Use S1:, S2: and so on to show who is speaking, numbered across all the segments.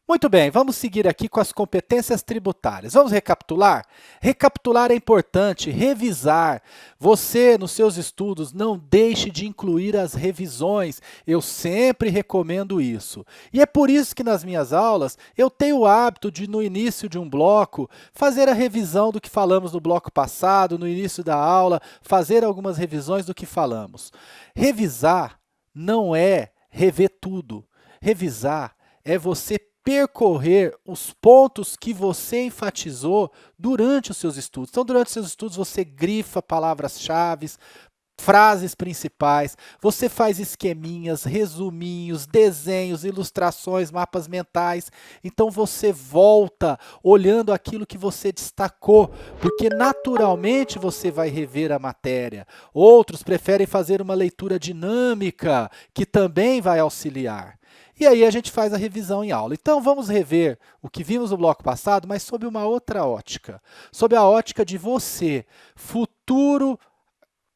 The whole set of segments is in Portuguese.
S1: Muito bem, vamos seguir aqui com as competências tributárias. Vamos recapitular? Recapitular é importante, revisar. Você, nos seus estudos, não deixe de incluir as revisões. Eu sempre recomendo isso. E é por isso que nas minhas aulas eu tenho o hábito de, no início de um bloco, fazer a revisão do que falamos no bloco passado, no início da aula, fazer algumas revisões do que falamos. Revisar não é rever tudo. Revisar é você percorrer os pontos que você enfatizou durante os seus estudos. Então, durante os seus estudos, você grifa palavras-chave, frases principais, você faz esqueminhas, resuminhos, desenhos, ilustrações, mapas mentais. Então, você volta olhando aquilo que você destacou, porque naturalmente você vai rever a matéria. Outros preferem fazer uma leitura dinâmica, que também vai auxiliar. E aí a gente faz a revisão em aula. Então, vamos rever o que vimos no bloco passado, mas sob uma outra ótica. Sob a ótica de você, futuro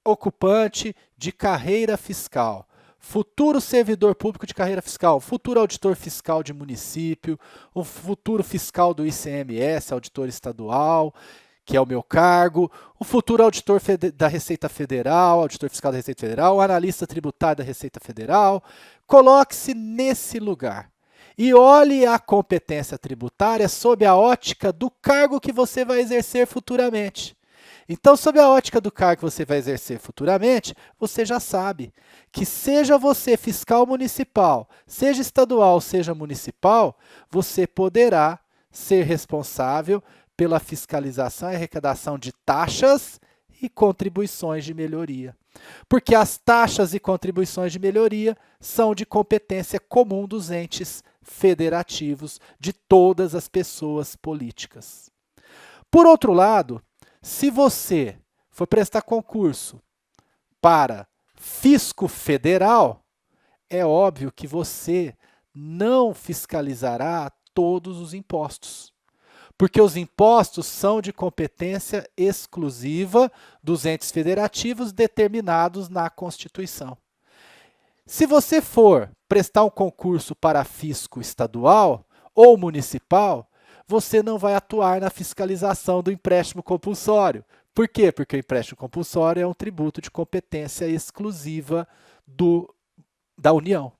S1: ocupante de carreira fiscal, futuro servidor público de carreira fiscal, futuro auditor fiscal de município, o futuro fiscal do ICMS, auditor estadual, que é o meu cargo, o futuro auditor da Receita Federal, auditor fiscal da Receita Federal, o analista tributário da Receita Federal. Coloque-se nesse lugar e olhe a competência tributária sob a ótica do cargo que você vai exercer futuramente. Então, sob a ótica do cargo que você vai exercer futuramente, você já sabe que seja você fiscal municipal, seja estadual, seja municipal, você poderá ser responsável pela fiscalização e arrecadação de taxas e contribuições de melhoria. Porque as taxas e contribuições de melhoria são de competência comum dos entes federativos, de todas as pessoas políticas. Por outro lado, se você for prestar concurso para fisco federal, é óbvio que você não fiscalizará todos os impostos, porque os impostos são de competência exclusiva dos entes federativos determinados na Constituição. Se você for prestar um concurso para fisco estadual ou municipal, você não vai atuar na fiscalização do empréstimo compulsório. Por quê? Porque o empréstimo compulsório é um tributo de competência exclusiva da União.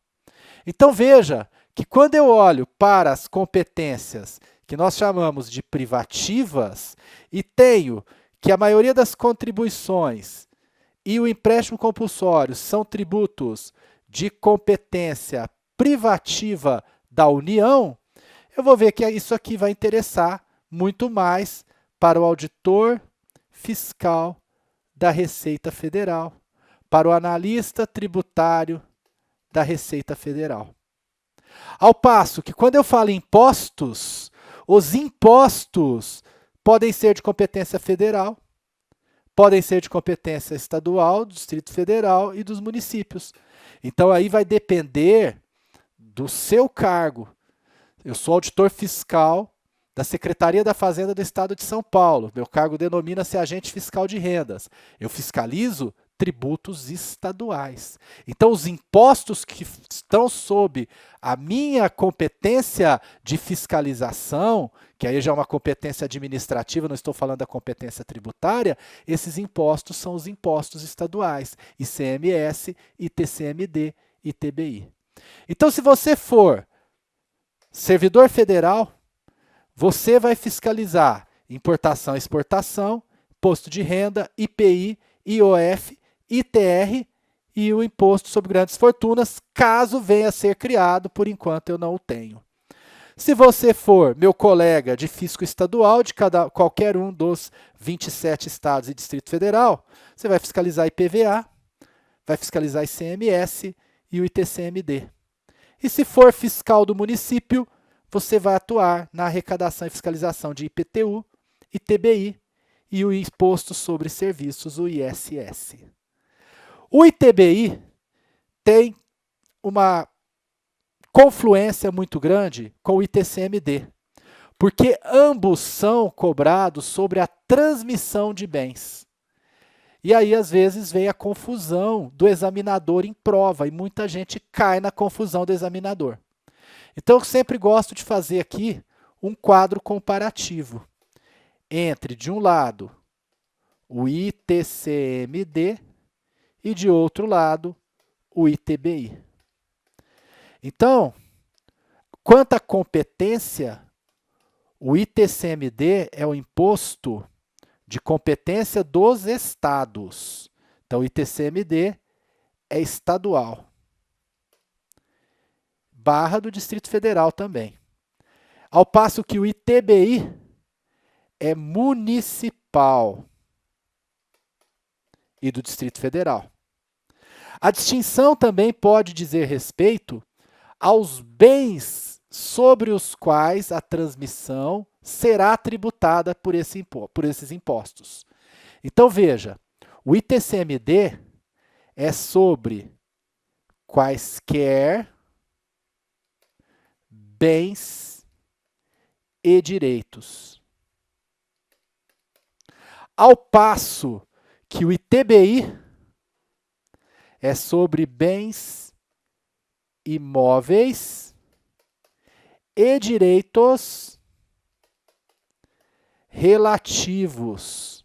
S1: Então veja que quando eu olho para as competências que nós chamamos de privativas e tenho que a maioria das contribuições e o empréstimo compulsório são tributos de competência privativa da União, eu vou ver que isso aqui vai interessar muito mais para o auditor fiscal da Receita Federal, para o analista tributário da Receita Federal. Ao passo que, quando eu falo em impostos, os impostos podem ser de competência federal, podem ser de competência estadual, do Distrito Federal e dos municípios. Então, aí vai depender do seu cargo. Eu sou auditor fiscal da Secretaria da Fazenda do Estado de São Paulo. Meu cargo denomina-se agente fiscal de rendas. Eu fiscalizo tributos estaduais. Então, os impostos que estão sob a minha competência de fiscalização, que aí já é uma competência administrativa, não estou falando da competência tributária, esses impostos são os impostos estaduais, ICMS, ITCMD e ITBI. Então, se você for servidor federal, você vai fiscalizar importação e exportação, imposto de renda, IPI, IOF, ITR e o imposto sobre grandes fortunas, caso venha a ser criado, por enquanto eu não o tenho. Se você for meu colega de fisco estadual de qualquer um dos 27 estados e Distrito Federal, você vai fiscalizar IPVA, vai fiscalizar ICMS e o ITCMD. E se for fiscal do município, você vai atuar na arrecadação e fiscalização de IPTU, ITBI e o Imposto sobre Serviços, o ISS. O ITBI tem uma confluência muito grande com o ITCMD, porque ambos são cobrados sobre a transmissão de bens. E aí, às vezes, vem a confusão do examinador em prova, e muita gente cai na confusão do examinador. Então, eu sempre gosto de fazer aqui um quadro comparativo entre, de um lado, o ITCMD e, de outro lado, o ITBI. Então, quanto à competência, o ITCMD é o Imposto de Competência dos Estados. Então, o ITCMD é estadual. Barra do Distrito Federal também. Ao passo que o ITBI é municipal e do Distrito Federal. A distinção também pode dizer respeito aos bens sobre os quais a transmissão será tributada por esses impostos. Então, veja, o ITCMD é sobre quaisquer bens e direitos. Ao passo que o ITBI é sobre bens imóveis e direitos relativos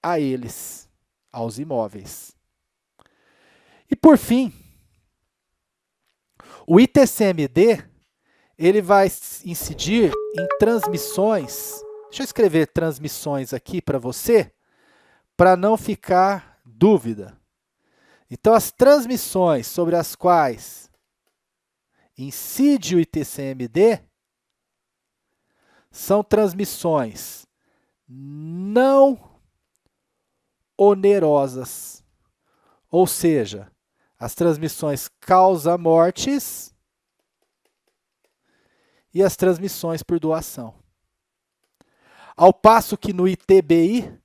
S1: a eles, aos imóveis. E por fim, o ITCMD, ele vai incidir em transmissões. Deixa eu escrever transmissões aqui para você, para não ficar dúvida. Então, as transmissões sobre as quais incide o ITCMD são transmissões não onerosas, ou seja, as transmissões causa-mortes e as transmissões por doação. Ao passo que no ITBI,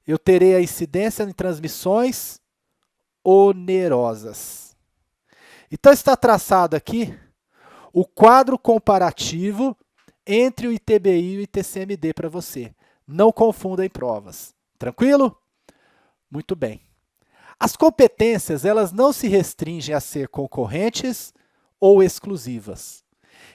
S1: eu terei a incidência em transmissões onerosas. Então, está traçado aqui o quadro comparativo entre o ITBI e o ITCMD para você. Não confunda em provas. Tranquilo? Muito bem. As competências, elas não se restringem a ser concorrentes ou exclusivas.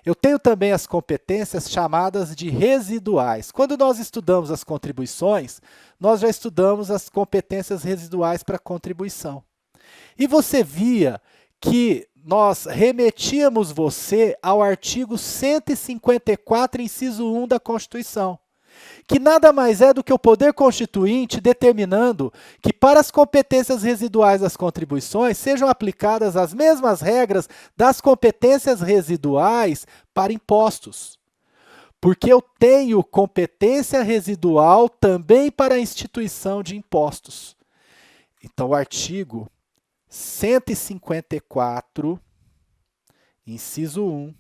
S1: Eu tenho também as competências chamadas de residuais. Quando nós estudamos as contribuições, nós já estudamos as competências residuais para contribuição. E você via que nós remetíamos você ao artigo 154, inciso 1 da Constituição, que nada mais é do que o poder constituinte determinando que para as competências residuais das contribuições sejam aplicadas as mesmas regras das competências residuais para impostos. Porque eu tenho competência residual também para a instituição de impostos. Então, o artigo 154, inciso 1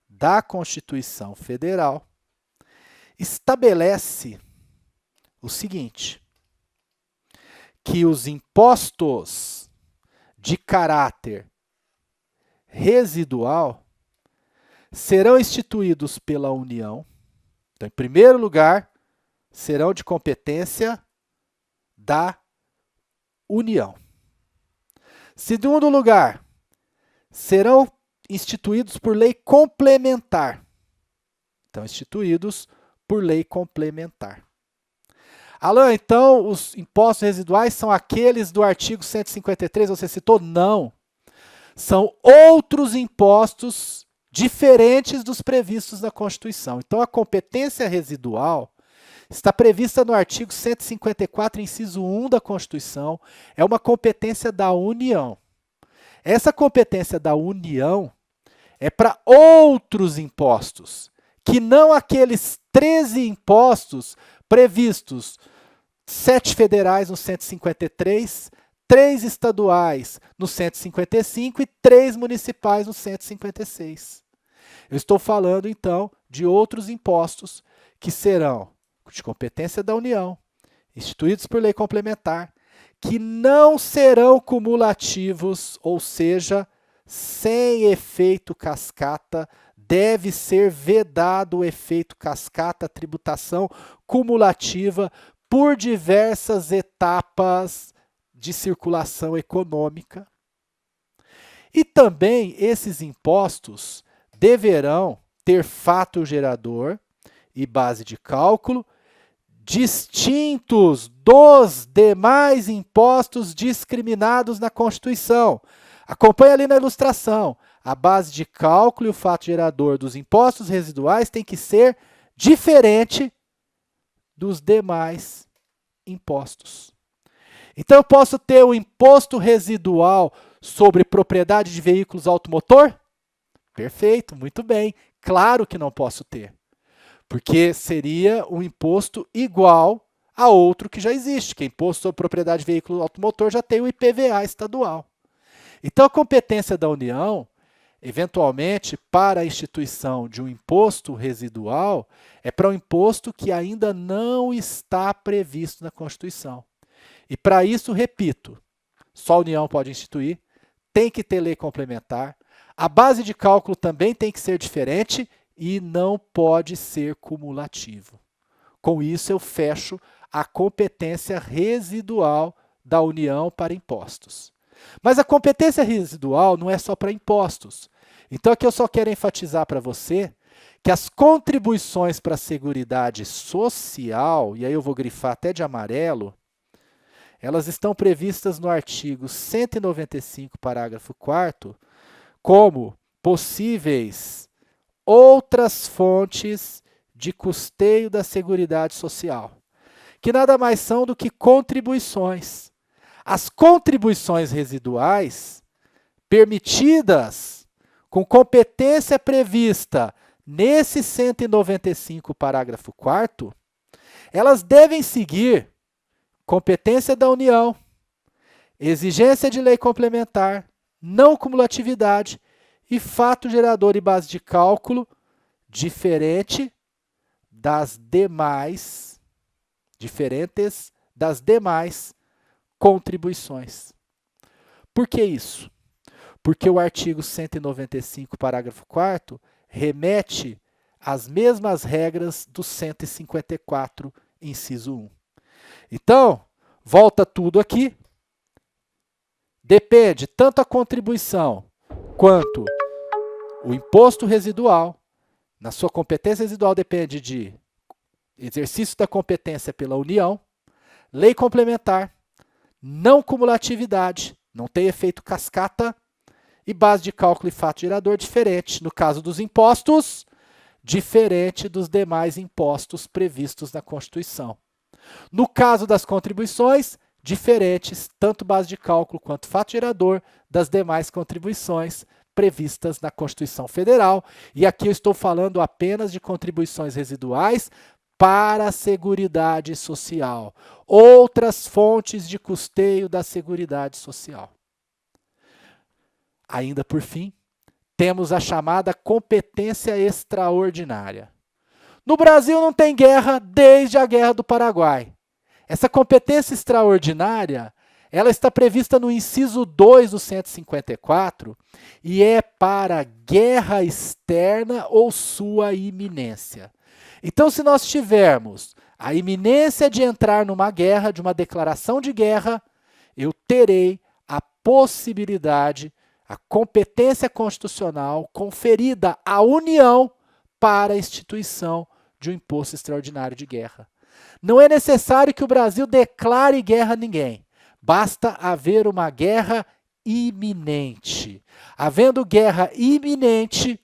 S1: da Constituição Federal, estabelece o seguinte, que os impostos de caráter residual serão instituídos pela União. Então, em primeiro lugar, serão de competência da União. Segundo lugar, serão instituídos por lei complementar. Então, instituídos por lei complementar. Alan, então os impostos residuais são aqueles do artigo 153, você citou? Não. São outros impostos diferentes dos previstos na Constituição. Então, a competência residual está prevista no artigo 154, inciso 1 da Constituição, é uma competência da União. Essa competência da União é para outros impostos, que não aqueles 13 impostos previstos, 7 federais no 153, 3 estaduais no 155 e 3 municipais no 156. Eu estou falando, então, de outros impostos que serão de competência da União, instituídos por lei complementar, que não serão cumulativos, ou seja, sem efeito cascata, deve ser vedado o efeito cascata, tributação cumulativa por diversas etapas de circulação econômica. E também esses impostos deverão ter fato gerador e base de cálculo distintos dos demais impostos discriminados na Constituição. Acompanhe ali na ilustração. A base de cálculo e o fato gerador dos impostos residuais tem que ser diferente dos demais impostos. Então, eu posso ter o imposto residual sobre propriedade de veículos automotor? Perfeito, muito bem. Claro que não posso ter, porque seria um imposto igual a outro que já existe, que é imposto sobre propriedade de veículo automotor já tem o IPVA estadual. Então, a competência da União, eventualmente, para a instituição de um imposto residual, é para um imposto que ainda não está previsto na Constituição. E para isso, repito, só a União pode instituir, tem que ter lei complementar, a base de cálculo também tem que ser diferente e não pode ser cumulativo. Com isso, eu fecho a competência residual da União para impostos. Mas a competência residual não é só para impostos. Então, aqui eu só quero enfatizar para você que as contribuições para a Seguridade Social, e aí eu vou grifar até de amarelo, elas estão previstas no artigo 195, parágrafo 4º, como possíveis outras fontes de custeio da Seguridade Social, que nada mais são do que contribuições. As contribuições residuais permitidas com competência prevista nesse 195, parágrafo 4º, elas devem seguir competência da União, exigência de lei complementar, não cumulatividade e fato gerador e base de cálculo diferentes das demais contribuições. Por que isso? Porque o artigo 195, parágrafo 4º, remete às mesmas regras do 154, inciso 1. Então, volta tudo aqui. Depende tanto a contribuição quanto o imposto residual. Na sua competência residual depende de exercício da competência pela União, lei complementar, não cumulatividade, não tem efeito cascata, e base de cálculo e fato gerador diferente. No caso dos impostos, diferente dos demais impostos previstos na Constituição. No caso das contribuições, diferentes, tanto base de cálculo quanto fato gerador, das demais contribuições previstas na Constituição Federal. E aqui eu estou falando apenas de contribuições residuais para a Seguridade Social. Outras fontes de custeio da Seguridade Social. Ainda por fim, temos a chamada competência extraordinária. No Brasil não tem guerra desde a Guerra do Paraguai. Essa competência extraordinária, ela está prevista no inciso 2 do 154 e é para guerra externa ou sua iminência. Então, se nós tivermos a iminência de entrar numa guerra, de uma declaração de guerra, eu terei a possibilidade, a competência constitucional conferida à União para a instituição de um imposto extraordinário de guerra. Não é necessário que o Brasil declare guerra a ninguém. Basta haver uma guerra iminente. Havendo guerra iminente,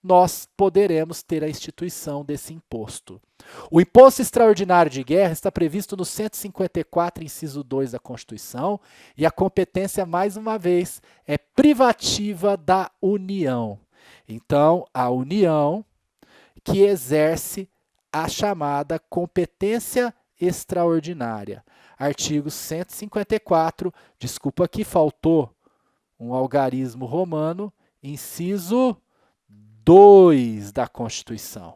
S1: nós poderemos ter a instituição desse imposto. O imposto extraordinário de guerra está previsto no 154, inciso 2 da Constituição, e a competência, mais uma vez, é privativa da União. Então, a União que exerce a chamada competência extraordinária. Artigo 154, desculpa que faltou um algarismo romano, inciso 2 da Constituição.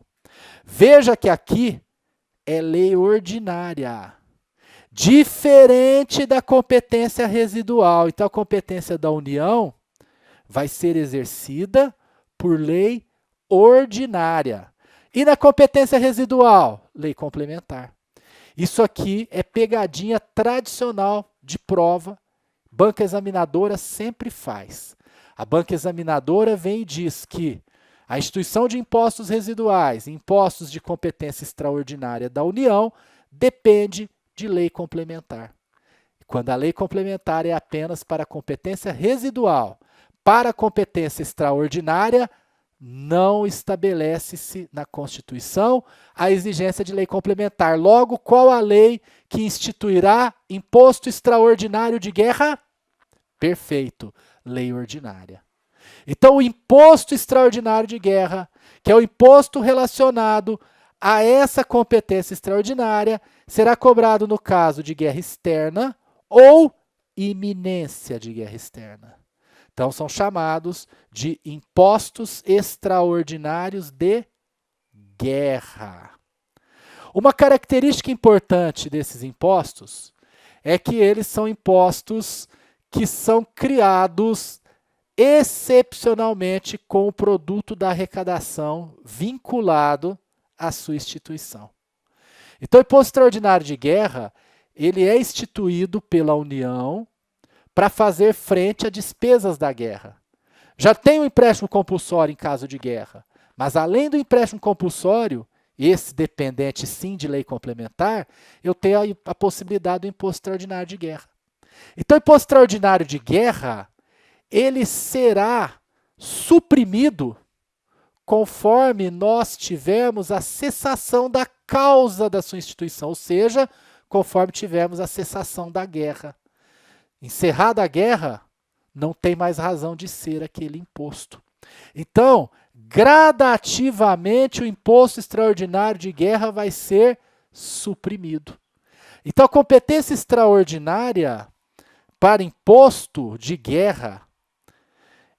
S1: Veja que aqui é lei ordinária, diferente da competência residual. Então, a competência da União vai ser exercida por lei ordinária. E na competência residual, lei complementar. Isso aqui é pegadinha tradicional de prova, banca examinadora sempre faz. A banca examinadora vem e diz que a instituição de impostos residuais, impostos de competência extraordinária da União, depende de lei complementar. Quando a lei complementar é apenas para a competência residual, para a competência extraordinária, não estabelece-se na Constituição a exigência de lei complementar. Logo, qual a lei que instituirá imposto extraordinário de guerra? Perfeito, lei ordinária. Então, o imposto extraordinário de guerra, que é o imposto relacionado a essa competência extraordinária, será cobrado no caso de guerra externa ou iminência de guerra externa. Então, são chamados de impostos extraordinários de guerra. Uma característica importante desses impostos é que eles são impostos que são criados excepcionalmente com o produto da arrecadação vinculado à sua instituição. Então, o imposto extraordinário de guerra, ele é instituído pela União para fazer frente a despesas da guerra. Já tem o empréstimo compulsório em caso de guerra, mas além do empréstimo compulsório, esse dependente sim de lei complementar, eu tenho a possibilidade do imposto extraordinário de guerra. Então, o imposto extraordinário de guerra, ele será suprimido conforme nós tivermos a cessação da causa da sua instituição, ou seja, conforme tivermos a cessação da guerra. Encerrada a guerra, não tem mais razão de ser aquele imposto. Então, gradativamente o imposto extraordinário de guerra vai ser suprimido. Então, a competência extraordinária para imposto de guerra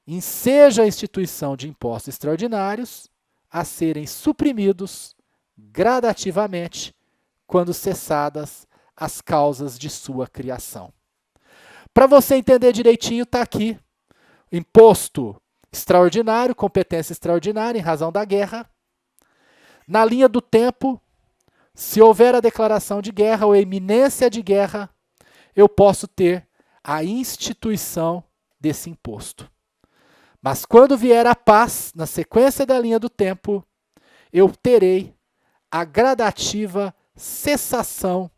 S1: enseja a instituição de impostos extraordinários a serem suprimidos gradativamente quando cessadas as causas de sua criação. Para você entender direitinho, está aqui. Imposto extraordinário, competência extraordinária em razão da guerra. Na linha do tempo, se houver a declaração de guerra ou a iminência de guerra, eu posso ter a instituição desse imposto. Mas quando vier a paz, na sequência da linha do tempo, eu terei a gradativa cessação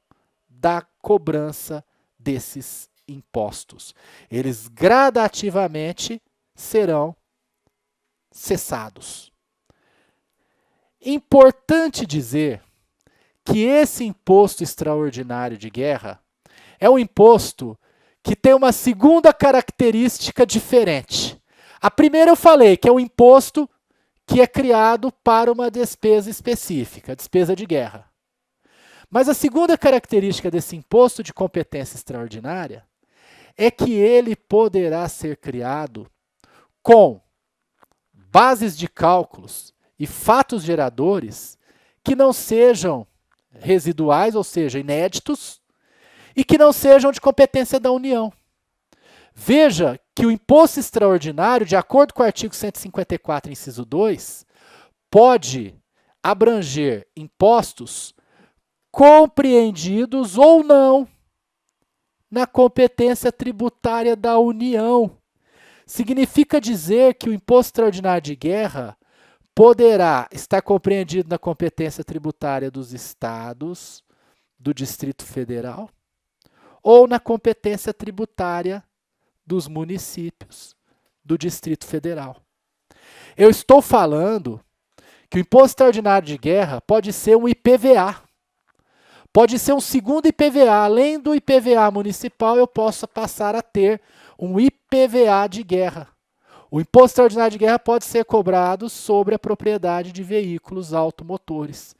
S1: da cobrança desses impostos. Eles gradativamente serão cessados. Importante dizer que esse imposto extraordinário de guerra é um imposto que tem uma segunda característica diferente. A primeira eu falei que é um imposto que é criado para uma despesa específica, despesa de guerra. Mas a segunda característica desse imposto de competência extraordinária é que ele poderá ser criado com bases de cálculos e fatos geradores que não sejam residuais, ou seja, inéditos, e que não sejam de competência da União. Veja que o imposto extraordinário, de acordo com o artigo 154, inciso 2, pode abranger impostos compreendidos ou não na competência tributária da União. Significa dizer que o imposto extraordinário de guerra poderá estar compreendido na competência tributária dos estados, do Distrito Federal, ou na competência tributária dos municípios, do Distrito Federal. Eu estou falando que o imposto extraordinário de guerra pode ser um IPVA. Pode ser um segundo IPVA. Além do IPVA municipal, eu posso passar a ter um IPVA de guerra. O imposto extraordinário de guerra pode ser cobrado sobre a propriedade de veículos automotores.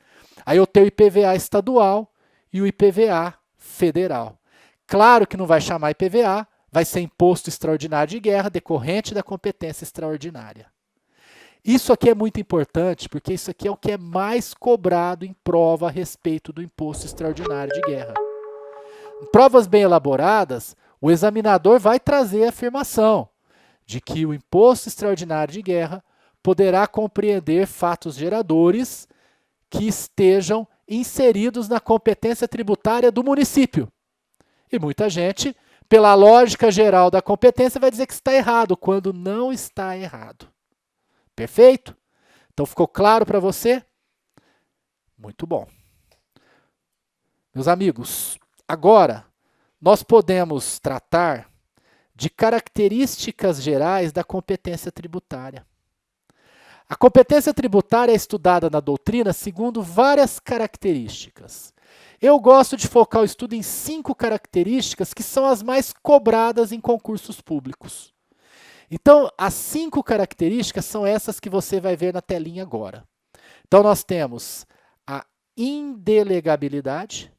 S1: Aí eu tenho o IPVA estadual e o IPVA federal. Claro que não vai chamar IPVA, vai ser imposto extraordinário de guerra decorrente da competência extraordinária. Isso aqui é muito importante, porque isso aqui é o que é mais cobrado em prova a respeito do imposto extraordinário de guerra. Em provas bem elaboradas, o examinador vai trazer a afirmação de que o imposto extraordinário de guerra poderá compreender fatos geradores que estejam inseridos na competência tributária do município. E muita gente pela lógica geral da competência, vai dizer que está errado, quando não está errado. Perfeito? Então ficou claro para você? Muito bom. Meus amigos, agora nós podemos tratar de características gerais da competência tributária. A competência tributária é estudada na doutrina segundo várias características. Eu gosto de focar o estudo em 5 características que são as mais cobradas em concursos públicos. Então, as 5 características são essas que você vai ver na telinha agora. Então, nós temos a indelegabilidade,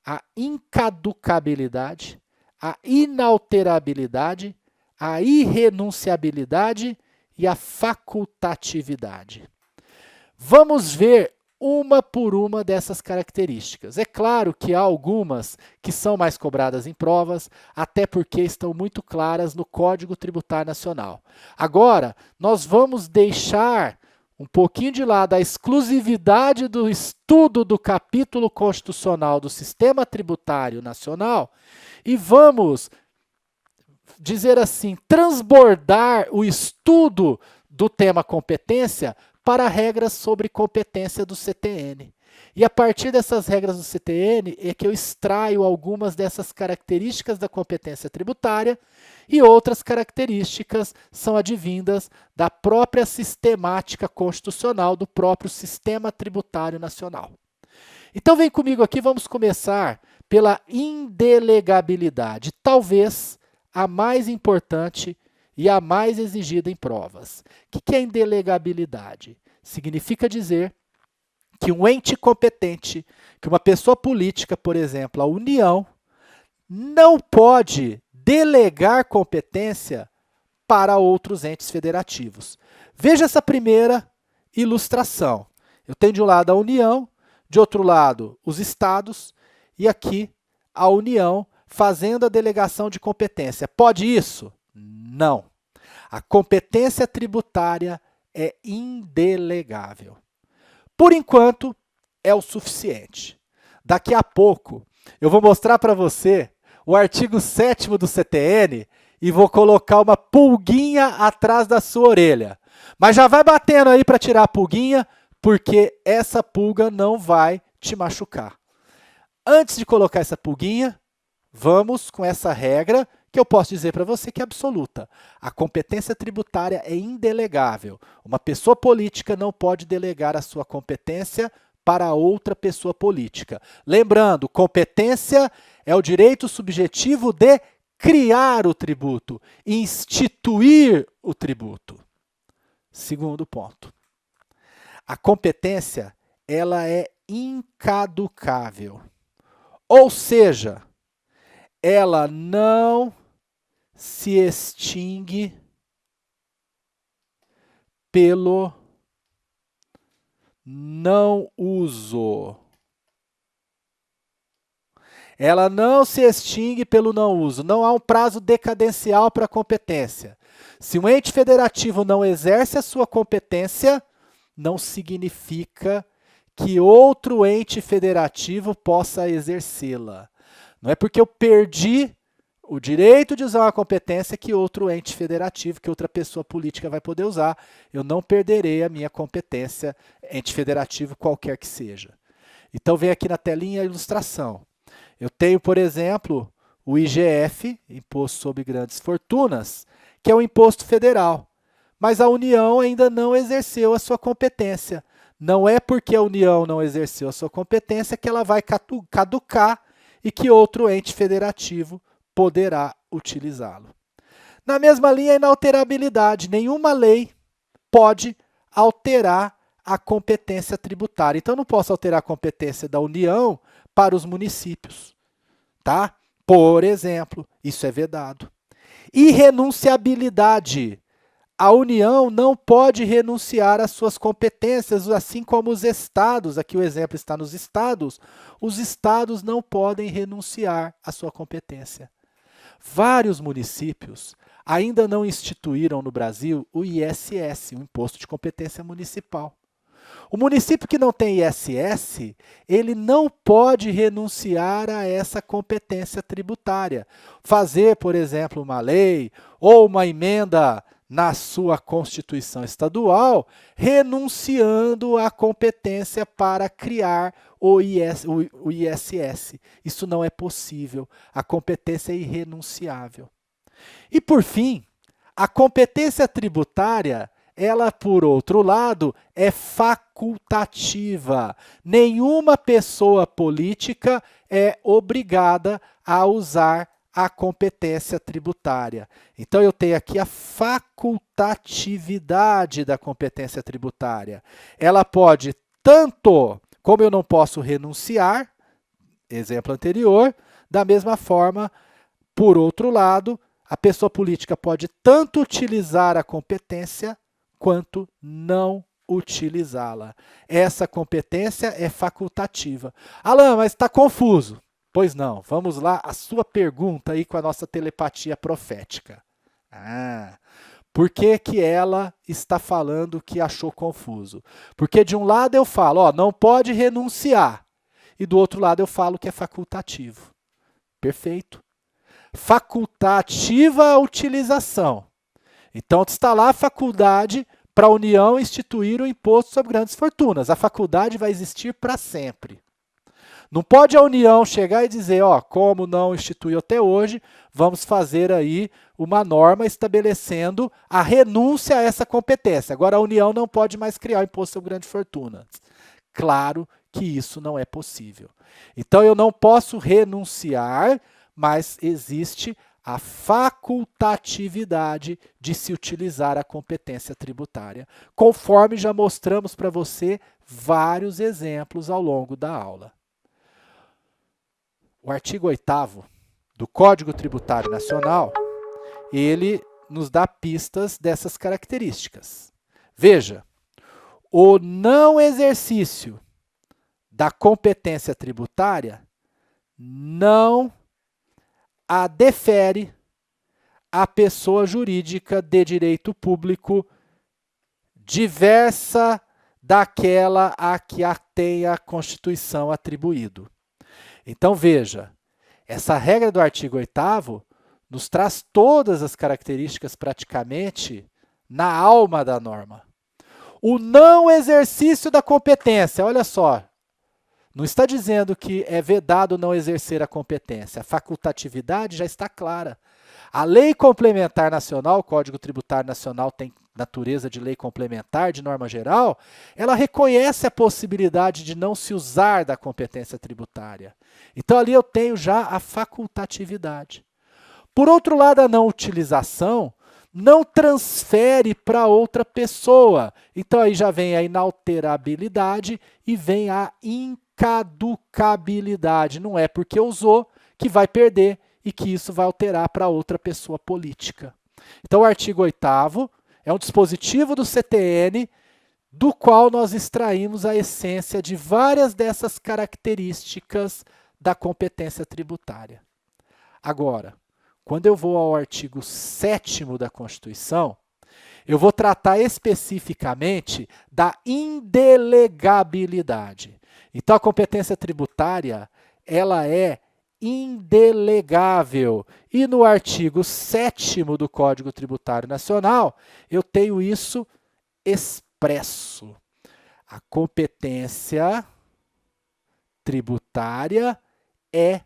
S1: a incaducabilidade, a inalterabilidade, a irrenunciabilidade e a facultatividade. Vamos ver uma por uma dessas características. É claro que há algumas que são mais cobradas em provas, até porque estão muito claras no Código Tributário Nacional. Agora, nós vamos deixar um pouquinho de lado a exclusividade do estudo do capítulo constitucional do Sistema Tributário Nacional e vamos, dizer assim, transbordar o estudo do tema competência para regras sobre competência do CTN. E a partir dessas regras do CTN é que eu extraio algumas dessas características da competência tributária e outras características são advindas da própria sistemática constitucional do próprio Sistema Tributário Nacional. Então vem comigo aqui, vamos começar pela indelegabilidade, talvez a mais importante e a mais exigida em provas. O que é indelegabilidade? Significa dizer que um ente competente, que uma pessoa política, por exemplo, a União, não pode delegar competência para outros entes federativos. Veja essa primeira ilustração. Eu tenho de um lado a União, de outro lado os estados, e aqui a União fazendo a delegação de competência. Pode isso? Não. A competência tributária é indelegável. Por enquanto, é o suficiente. Daqui a pouco, eu vou mostrar para você o artigo 7º do CTN e vou colocar uma pulguinha atrás da sua orelha. Mas já vai batendo aí para tirar a pulguinha, porque essa pulga não vai te machucar. Antes de colocar essa pulguinha, vamos com essa regra que eu posso dizer para você que é absoluta. A competência tributária é indelegável. Uma pessoa política não pode delegar a sua competência para outra pessoa política. Lembrando, competência é o direito subjetivo de criar o tributo, instituir o tributo. Segundo ponto. A competência, ela é incaducável. Ou seja, ela não se extingue pelo não uso. Ela não se extingue pelo não uso. Não há um prazo decadencial para a competência. Se um ente federativo não exerce a sua competência, não significa que outro ente federativo possa exercê-la. Não é porque eu perdi o direito de usar uma competência que outro ente federativo, que outra pessoa política vai poder usar. Eu não perderei a minha competência, ente federativo qualquer que seja. Então vem aqui na telinha a ilustração. Eu tenho, por exemplo, o IGF, Imposto sobre Grandes Fortunas, que é um imposto federal. Mas a União ainda não exerceu a sua competência. Não é porque a União não exerceu a sua competência que ela vai caducar e que outro ente federativo poderá utilizá-lo. Na mesma linha, a inalterabilidade. Nenhuma lei pode alterar a competência tributária. Então, eu não posso alterar a competência da União para os municípios. Tá? Por exemplo, isso é vedado. Irrenunciabilidade. A União não pode renunciar às suas competências, assim como os estados. Aqui o exemplo está nos estados. Os estados não podem renunciar à sua competência. Vários municípios ainda não instituíram no Brasil o ISS, o Imposto de Competência Municipal. O município que não tem ISS, ele não pode renunciar a essa competência tributária. Fazer, por exemplo, uma lei ou uma emenda na sua Constituição Estadual, renunciando à competência para criar o ISS. Isso não é possível. A competência é irrenunciável. E, por fim, a competência tributária, ela, por outro lado, é facultativa. Nenhuma pessoa política é obrigada a usar a competência tributária. Então, eu tenho aqui a facultatividade da competência tributária. Ela pode tanto, como eu não posso renunciar, exemplo anterior, da mesma forma, por outro lado, a pessoa política pode tanto utilizar a competência quanto não utilizá-la. Essa competência é facultativa. Alan, mas está confuso. Pois não, vamos lá, a sua pergunta aí com a nossa telepatia profética. Por que que ela está falando que achou confuso? Porque de um lado eu falo, ó, não pode renunciar, e do outro lado eu falo que é facultativo. Perfeito. Facultativa a utilização. Então está lá a faculdade para a União instituir o imposto sobre grandes fortunas. A faculdade vai existir para sempre. Não pode a União chegar e dizer, ó, como não instituiu até hoje, vamos fazer aí uma norma estabelecendo a renúncia a essa competência. Agora a União não pode mais criar o imposto sobre grandes fortunas. Claro que isso não é possível. Então eu não posso renunciar, mas existe a facultatividade de se utilizar a competência tributária, conforme já mostramos para você vários exemplos ao longo da aula. O artigo 8º do Código Tributário Nacional, ele nos dá pistas dessas características. Veja, o não exercício da competência tributária não a defere a pessoa jurídica de direito público diversa daquela a que a tenha a Constituição atribuído. Então, veja, essa regra do artigo 8º nos traz todas as características praticamente na alma da norma. O não exercício da competência, olha só, não está dizendo que é vedado não exercer a competência. A facultatividade já está clara. A Lei Complementar Nacional, o Código Tributário Nacional tem natureza de lei complementar, de norma geral, ela reconhece a possibilidade de não se usar da competência tributária. Então, ali eu tenho já a facultatividade. Por outro lado, a não utilização não transfere para outra pessoa. Então, aí já vem a inalterabilidade e vem a incaducabilidade. Não é porque usou que vai perder e que isso vai alterar para outra pessoa política. Então, o artigo 8º é um dispositivo do CTN do qual nós extraímos a essência de várias dessas características da competência tributária. Agora, quando eu vou ao artigo 7º da Constituição, eu vou tratar especificamente da indelegabilidade. Então, a competência tributária, ela é indelegável. E no artigo 7º do Código Tributário Nacional, eu tenho isso expresso. A competência tributária é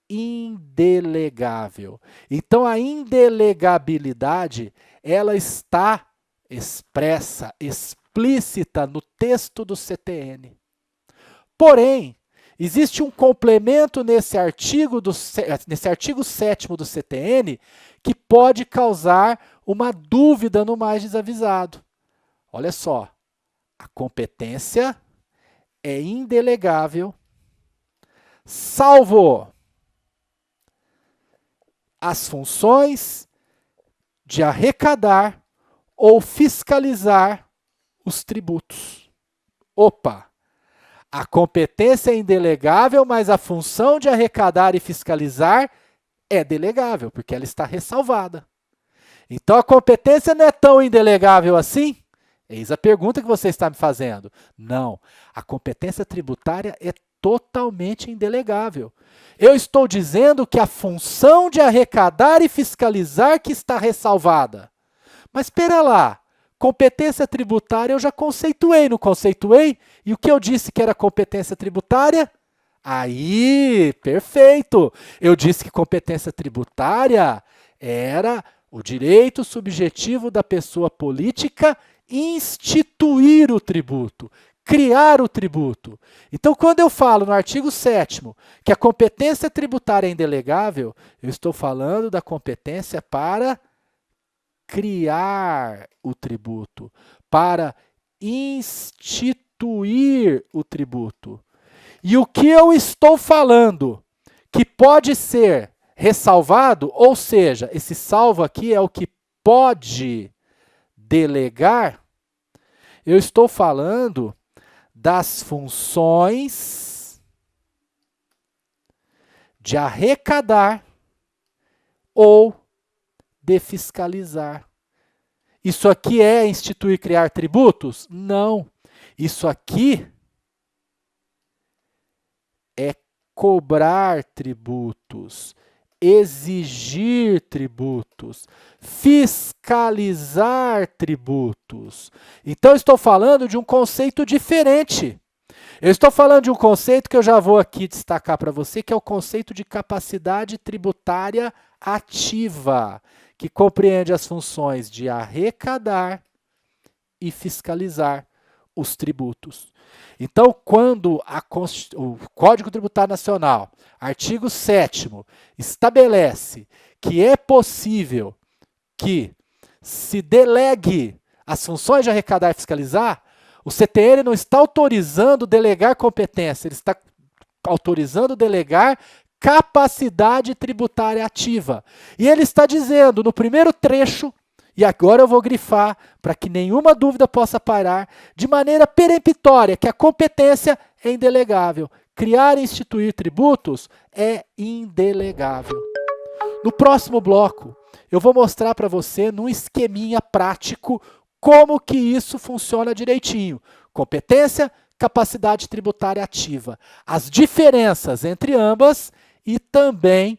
S1: indelegável. Então, a indelegabilidade, ela está expressa, explícita no texto do CTN. Porém, existe um complemento nesse artigo 7º do CTN que pode causar uma dúvida no mais desavisado. Olha só, a competência é indelegável, salvo as funções de arrecadar ou fiscalizar os tributos. Opa! A competência é indelegável, mas a função de arrecadar e fiscalizar é delegável, porque ela está ressalvada. Então, a competência não é tão indelegável assim? Eis a pergunta que você está me fazendo. Não, a competência tributária é totalmente indelegável. Eu estou dizendo que a função de arrecadar e fiscalizar que está ressalvada. Mas espera lá, competência tributária eu já conceituei, não conceituei? E o que eu disse que era competência tributária? Aí, perfeito! Eu disse que competência tributária era o direito subjetivo da pessoa política instituir o tributo, criar o tributo. Então, quando eu falo no artigo 7º que a competência tributária é indelegável, eu estou falando da competência para criar o tributo, para instituir o tributo. E o que eu estou falando que pode ser ressalvado, ou seja, esse salvo aqui é o que pode delegar, eu estou falando das funções de arrecadar ou de fiscalizar. Isso aqui é instituir e criar tributos? Não. Isso aqui é cobrar tributos, exigir tributos, fiscalizar tributos. Então, estou falando de um conceito diferente. Eu estou falando de um conceito que eu já vou aqui destacar para você, que é o conceito de capacidade tributária ativa, que compreende as funções de arrecadar e fiscalizar os tributos. Então, quando o Código Tributário Nacional, artigo 7º, estabelece que é possível que se delegue as funções de arrecadar e fiscalizar, o CTN não está autorizando delegar competência, ele está autorizando delegar capacidade tributária ativa. E ele está dizendo no primeiro trecho, e agora eu vou grifar para que nenhuma dúvida possa parar, de maneira peremptória, que a competência é indelegável. Criar e instituir tributos é indelegável. No próximo bloco, eu vou mostrar para você, num esqueminha prático, como que isso funciona direitinho. Competência, capacidade tributária ativa. As diferenças entre ambas e também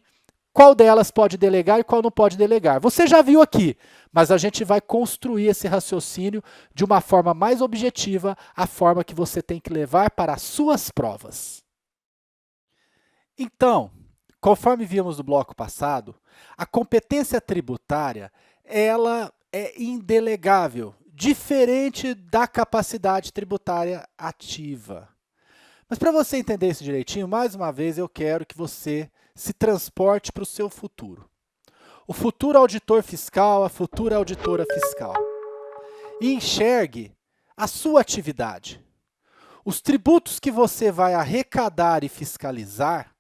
S1: qual delas pode delegar e qual não pode delegar. Você já viu aqui, mas a gente vai construir esse raciocínio de uma forma mais objetiva, a forma que você tem que levar para as suas provas. Então, conforme vimos no bloco passado, a competência tributária, ela é indelegável, diferente da capacidade tributária ativa. Mas para você entender isso direitinho, mais uma vez eu quero que você se transporte para o seu futuro. O futuro auditor fiscal, a futura auditora fiscal. E enxergue a sua atividade. Os tributos que você vai arrecadar e fiscalizar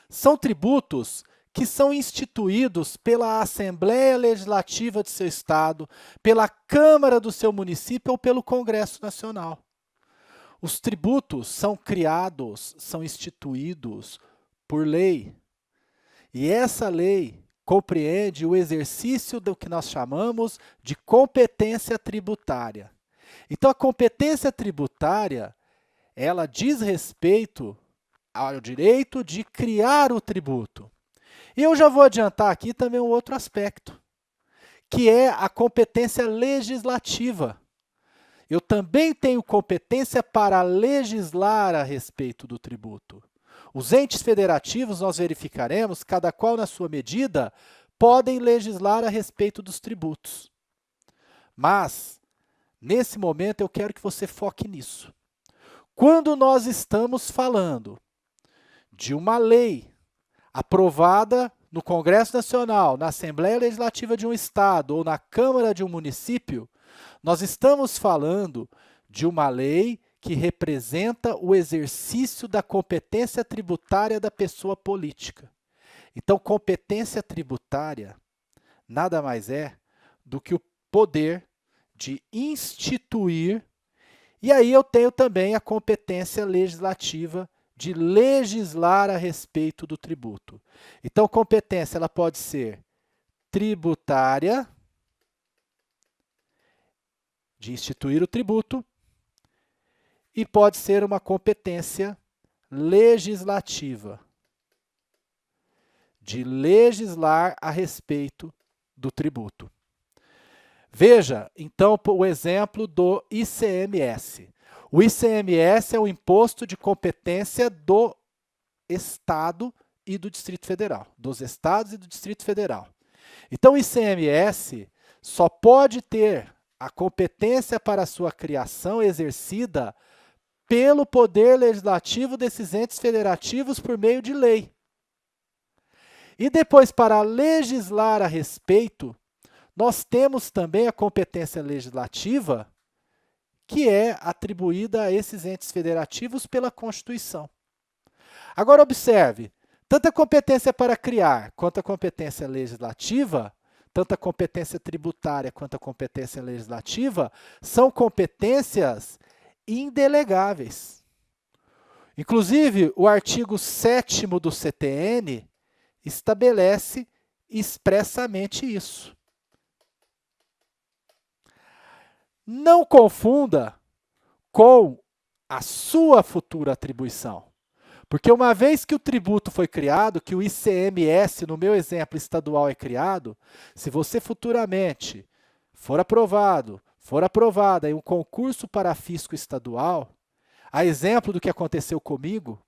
S1: são tributos que são instituídos pela Assembleia Legislativa de seu estado, pela Câmara do seu município ou pelo Congresso Nacional. Os tributos são criados, são instituídos por lei. E essa lei compreende o exercício do que nós chamamos de competência tributária. Então, a competência tributária, ela diz respeito ao direito de criar o tributo. E eu já vou adiantar aqui também um outro aspecto, que é a competência legislativa. Eu também tenho competência para legislar a respeito do tributo. Os entes federativos, nós verificaremos, cada qual na sua medida, podem legislar a respeito dos tributos. Mas, nesse momento, eu quero que você foque nisso. Quando nós estamos falando de uma lei aprovada no Congresso Nacional, na Assembleia Legislativa de um estado ou na Câmara de um município, nós estamos falando de uma lei que representa o exercício da competência tributária da pessoa política. Então, competência tributária nada mais é do que o poder de instituir, e aí eu tenho também a competência legislativa de legislar a respeito do tributo. Então, competência ela pode ser tributária de instituir o tributo e pode ser uma competência legislativa, de legislar a respeito do tributo. Veja, então, o exemplo do ICMS. O ICMS é o imposto de competência do Estado e do Distrito Federal, dos Estados e do Distrito Federal. Então, o ICMS só pode ter a competência para a sua criação exercida pelo poder legislativo desses entes federativos por meio de lei. E depois, para legislar a respeito, nós temos também a competência legislativa, que é atribuída a esses entes federativos pela Constituição. Agora observe, tanto a competência para criar quanto a competência legislativa, tanto a competência tributária quanto a competência legislativa, são competências indelegáveis. Inclusive, o artigo 7º do CTN estabelece expressamente isso. Não confunda com a sua futura atribuição. Porque uma vez que o tributo foi criado, que o ICMS, no meu exemplo estadual, é criado, se você futuramente for aprovada em um concurso para fisco estadual, a exemplo do que aconteceu comigo,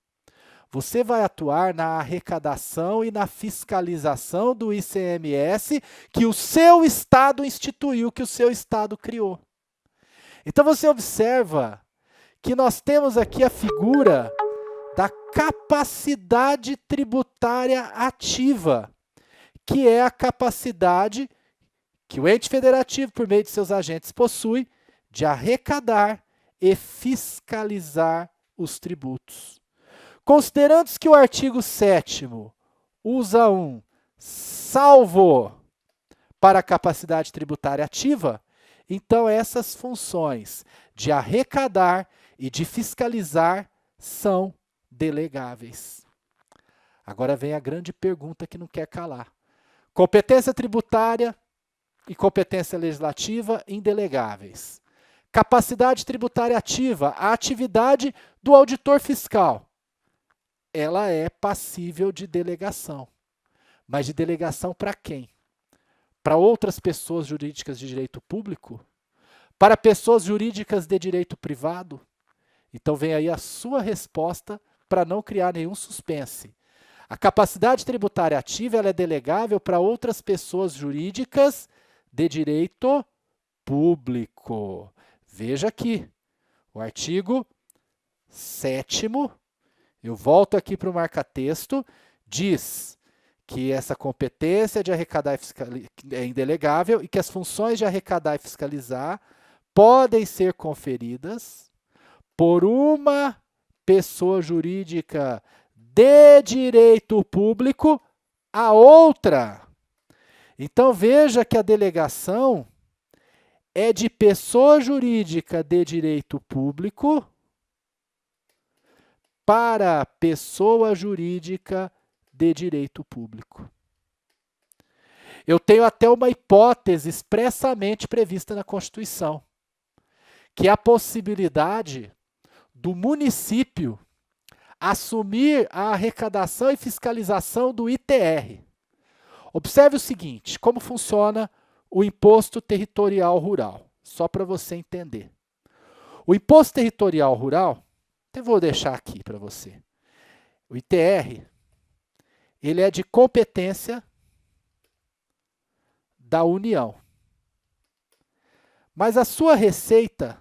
S1: você vai atuar na arrecadação e na fiscalização do ICMS que o seu estado instituiu, que o seu estado criou. Então você observa que nós temos aqui a figura da capacidade tributária ativa, que é a capacidade que o ente federativo, por meio de seus agentes, possui de arrecadar e fiscalizar os tributos. Considerando que o artigo 7º usa um salvo para a capacidade tributária ativa, então essas funções de arrecadar e de fiscalizar são delegáveis. Agora vem a grande pergunta que não quer calar. Competência tributária e competência legislativa indelegáveis. Capacidade tributária ativa, a atividade do auditor fiscal. Ela é passível de delegação. Mas de delegação para quem? Para outras pessoas jurídicas de direito público? Para pessoas jurídicas de direito privado? Então vem aí a sua resposta para não criar nenhum suspense. A capacidade tributária ativa ela é delegável para outras pessoas jurídicas de direito público. Veja aqui, o artigo 7º, eu volto aqui para o marca-texto, diz que essa competência de arrecadar é indelegável e que as funções de arrecadar e fiscalizar podem ser conferidas por uma pessoa jurídica de direito público a outra. Então veja que a delegação é de pessoa jurídica de direito público para pessoa jurídica de direito público. Eu tenho até uma hipótese expressamente prevista na Constituição, que é a possibilidade do município assumir a arrecadação e fiscalização do ITR. Observe o seguinte, como funciona o Imposto Territorial Rural, só para você entender. O Imposto Territorial Rural, eu vou deixar aqui para você. O ITR, ele é de competência da União. Mas a sua receita,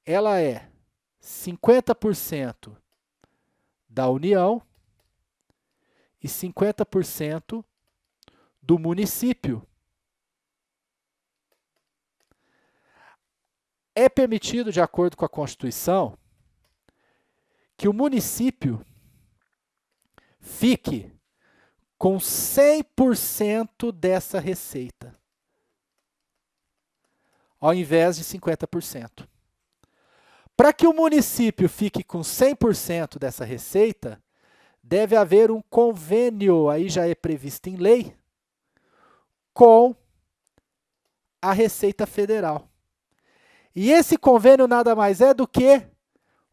S1: ela é 50% da União e 50% do município. É permitido, de acordo com a Constituição, que o município fique com 100% dessa receita, ao invés de 50%. Para que o município fique com 100% dessa receita, deve haver um convênio, aí já é previsto em lei, com à Receita Federal. E esse convênio nada mais é do que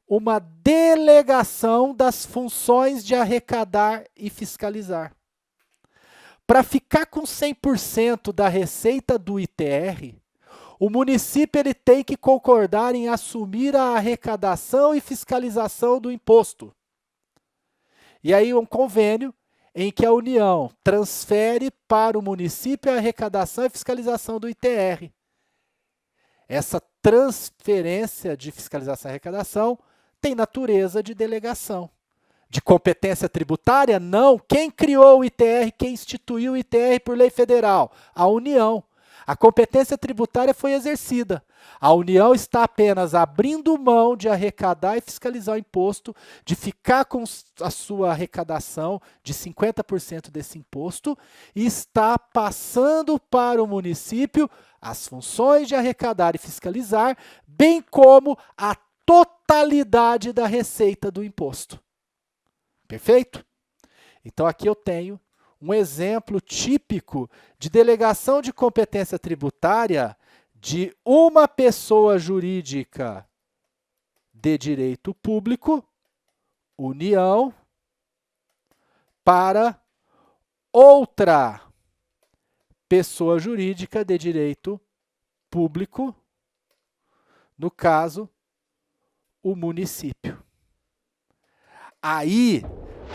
S1: uma delegação das funções de arrecadar e fiscalizar. Para ficar com 100% da receita do ITR, o município ele tem que concordar em assumir a arrecadação e fiscalização do imposto. E aí um convênio em que a União transfere para o município a arrecadação e fiscalização do ITR. Essa transferência de fiscalização e arrecadação tem natureza de delegação. De competência tributária? Não. Quem criou o ITR, quem instituiu o ITR por lei federal? A União. A competência tributária foi exercida. A União está apenas abrindo mão de arrecadar e fiscalizar o imposto, de ficar com a sua arrecadação de 50% desse imposto e está passando para o município as funções de arrecadar e fiscalizar, bem como a totalidade da receita do imposto. Perfeito? Então aqui eu tenho um exemplo típico de delegação de competência tributária de uma pessoa jurídica de direito público, União, para outra pessoa jurídica de direito público, no caso, o município. Aí,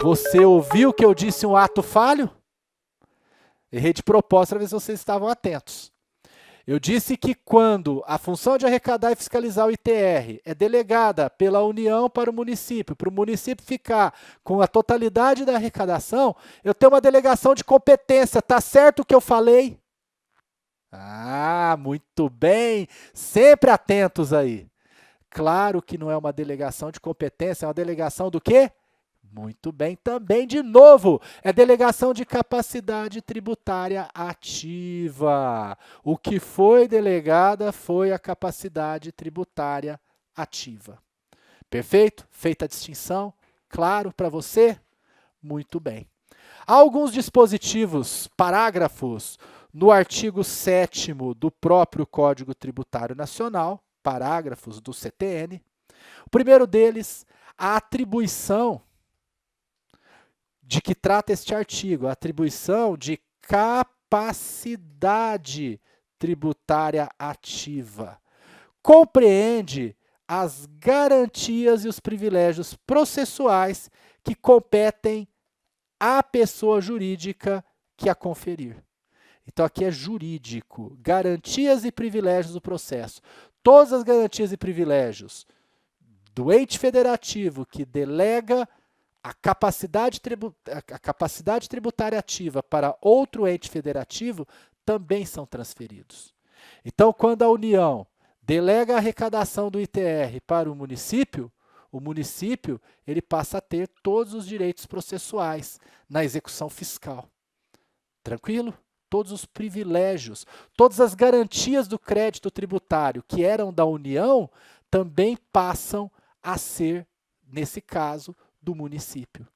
S1: você ouviu que eu disse um ato falho? Errei de propósito para ver se vocês estavam atentos. Eu disse que quando a função de arrecadar e fiscalizar o ITR é delegada pela União para o município ficar com a totalidade da arrecadação, eu tenho uma delegação de competência. Tá certo o que eu falei? Ah, muito bem. Sempre atentos aí. Claro que não é uma delegação de competência, é uma delegação do quê? Muito bem, também, de novo, é delegação de capacidade tributária ativa. O que foi delegada foi a capacidade tributária ativa. Perfeito? Feita a distinção? Claro para você? Muito bem. Há alguns dispositivos, parágrafos, no artigo 7º do próprio Código Tributário Nacional, parágrafos do CTN. O primeiro deles, a atribuição de que trata este artigo, a atribuição de capacidade tributária ativa. Compreende as garantias e os privilégios processuais que competem à pessoa jurídica que a conferir. Então aqui é jurídico, garantias e privilégios do processo. Todas as garantias e privilégios do ente federativo que delega a capacidade tributária ativa para outro ente federativo também são transferidos. Então, quando a União delega a arrecadação do ITR para o município ele passa a ter todos os direitos processuais na execução fiscal. Tranquilo? Todos os privilégios, todas as garantias do crédito tributário que eram da União também passam a ser, nesse caso, do município.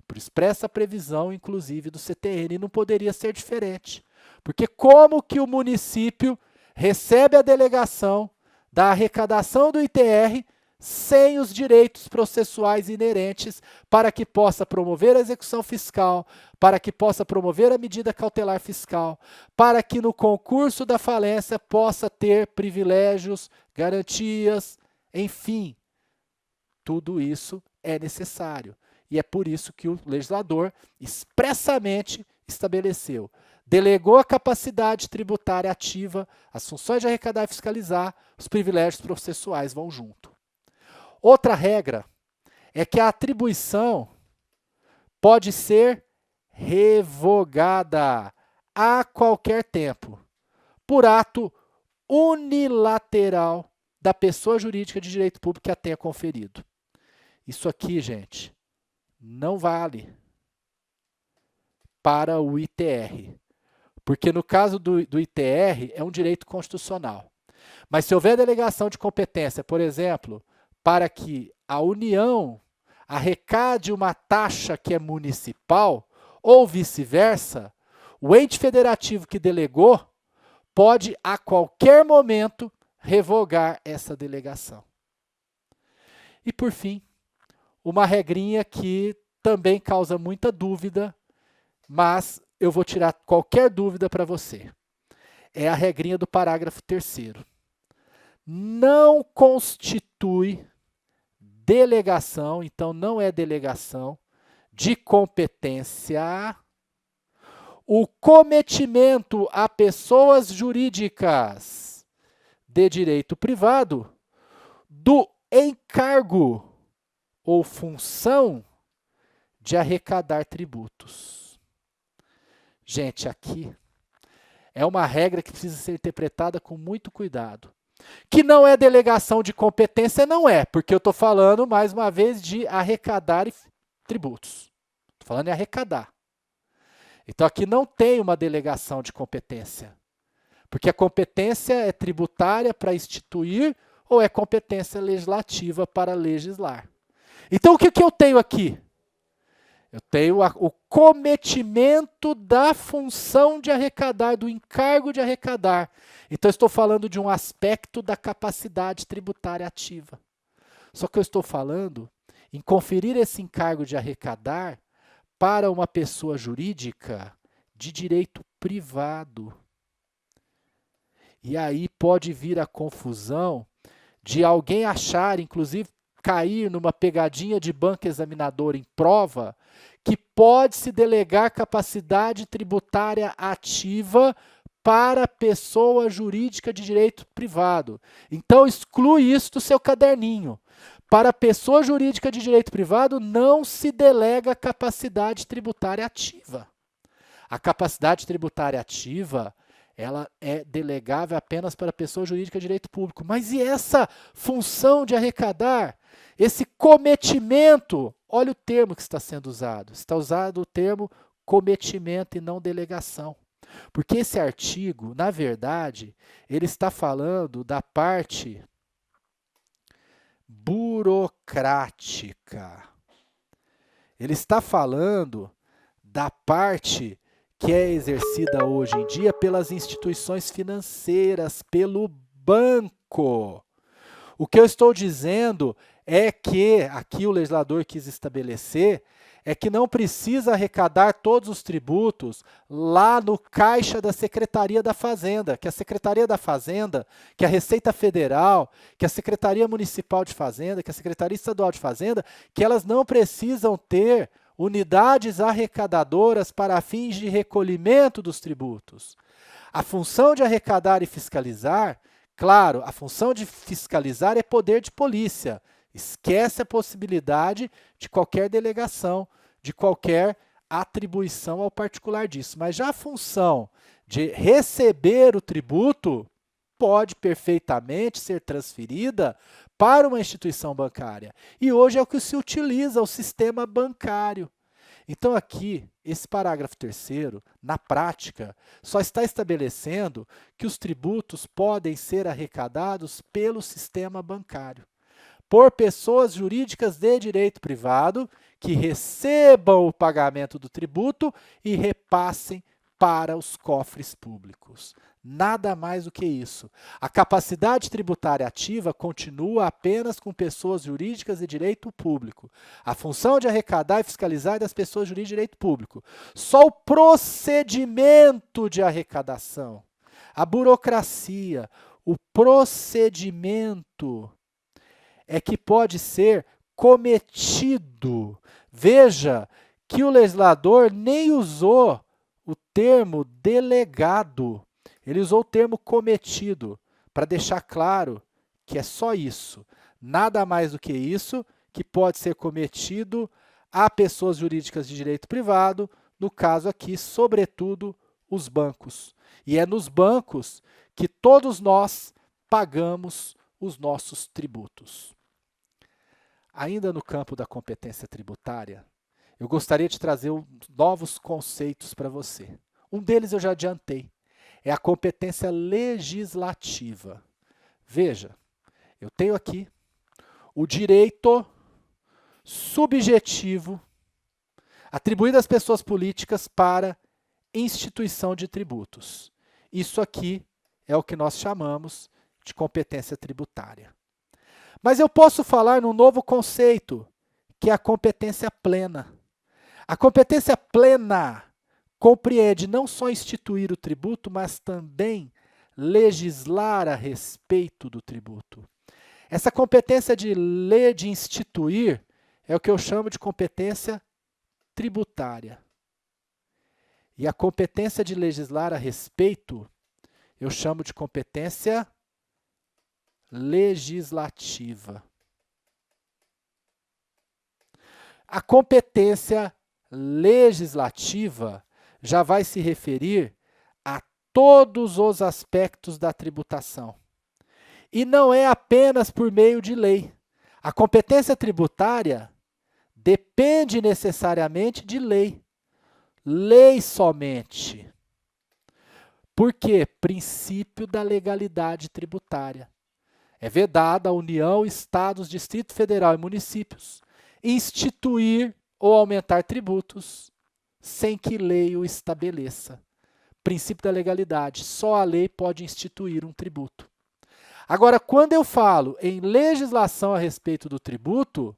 S1: Por expressa previsão, inclusive, do CTN, não poderia ser diferente. Porque como que o município recebe a delegação da arrecadação do ITR sem os direitos processuais inerentes para que possa promover a execução fiscal, para que possa promover a medida cautelar fiscal, para que no concurso da falência possa ter privilégios, garantias, enfim. Tudo isso é necessário. E é por isso que o legislador expressamente estabeleceu. Delegou a capacidade tributária ativa, as funções de arrecadar e fiscalizar, os privilégios processuais vão junto. Outra regra é que a atribuição pode ser revogada a qualquer tempo, por ato unilateral da pessoa jurídica de direito público que a tenha conferido. Isso aqui, gente, não vale para o ITR, porque no caso do ITR é um direito constitucional. Mas se houver delegação de competência, por exemplo, para que a União arrecade uma taxa que é municipal, ou vice-versa, o ente federativo que delegou pode a qualquer momento revogar essa delegação. E por fim, uma regrinha que também causa muita dúvida, mas eu vou tirar qualquer dúvida para você. É a regrinha do parágrafo 3º. Não constitui delegação, então não é delegação, de competência o cometimento a pessoas jurídicas de direito privado do encargo ou função de arrecadar tributos. Gente, aqui é uma regra que precisa ser interpretada com muito cuidado. Que não é delegação de competência, não é, porque eu estou falando, mais uma vez, de arrecadar tributos. Estou falando em arrecadar. Então, aqui não tem uma delegação de competência, porque a competência é tributária para instituir ou é competência legislativa para legislar. Então, o que eu tenho aqui? Eu tenho o cometimento da função de arrecadar, do encargo de arrecadar. Então, eu estou falando de um aspecto da capacidade tributária ativa. Só que eu estou falando em conferir esse encargo de arrecadar para uma pessoa jurídica de direito privado. E aí pode vir a confusão de alguém achar, inclusive cair numa pegadinha de banco examinador em prova, que pode se delegar capacidade tributária ativa para pessoa jurídica de direito privado. Então, exclui isso do seu caderninho. Para pessoa jurídica de direito privado, não se delega capacidade tributária ativa. A capacidade tributária ativa, ela é delegável apenas para pessoa jurídica de direito público. Mas e essa função de arrecadar? Esse cometimento, olha o termo que está sendo usado. Está usado o termo cometimento e não delegação. Porque esse artigo, na verdade, ele está falando da parte burocrática. Ele está falando da parte que é exercida hoje em dia pelas instituições financeiras, pelo banco. O que eu estou dizendo é que, aqui o legislador quis estabelecer, é que não precisa arrecadar todos os tributos lá no caixa da Secretaria da Fazenda, que a Secretaria da Fazenda, que a Receita Federal, que a Secretaria Municipal de Fazenda, que a Secretaria Estadual de Fazenda, que elas não precisam ter unidades arrecadadoras para fins de recolhimento dos tributos. A função de arrecadar e fiscalizar, claro, a função de fiscalizar é poder de polícia. Esquece a possibilidade de qualquer delegação, de qualquer atribuição ao particular disso. Mas já a função de receber o tributo pode perfeitamente ser transferida para uma instituição bancária. E hoje é o que se utiliza, o sistema bancário. Então aqui, esse parágrafo 3º, na prática, só está estabelecendo que os tributos podem ser arrecadados pelo sistema bancário, por pessoas jurídicas de direito privado que recebam o pagamento do tributo e repassem para os cofres públicos. Nada mais do que isso. A capacidade tributária ativa continua apenas com pessoas jurídicas de direito público. A função de arrecadar e fiscalizar é das pessoas jurídicas de direito público. Só o procedimento de arrecadação, a burocracia, o procedimento é que pode ser cometido. Veja que o legislador nem usou o termo delegado. Ele usou o termo cometido, para deixar claro que é só isso. Nada mais do que isso que pode ser cometido a pessoas jurídicas de direito privado, no caso aqui, sobretudo, os bancos. E é nos bancos que todos nós pagamos os nossos tributos. Ainda no campo da competência tributária, eu gostaria de trazer novos conceitos para você. Um deles eu já adiantei. É a competência legislativa. Veja, eu tenho aqui o direito subjetivo atribuído às pessoas políticas para instituição de tributos. Isso aqui é o que nós chamamos de competência tributária. Mas eu posso falar num novo conceito, que é a competência plena. A competência plena compreende não só instituir o tributo, mas também legislar a respeito do tributo. Essa competência de instituir é o que eu chamo de competência tributária. E a competência de legislar a respeito, eu chamo de competência legislativa. A competência legislativa já vai se referir a todos os aspectos da tributação. E não é apenas por meio de lei. A competência tributária depende necessariamente de lei. Lei somente. Por quê? Princípio da legalidade tributária. É vedado à União, Estados, Distrito Federal e municípios instituir ou aumentar tributos sem que lei o estabeleça. Princípio da legalidade. Só a lei pode instituir um tributo. Agora, quando eu falo em legislação a respeito do tributo,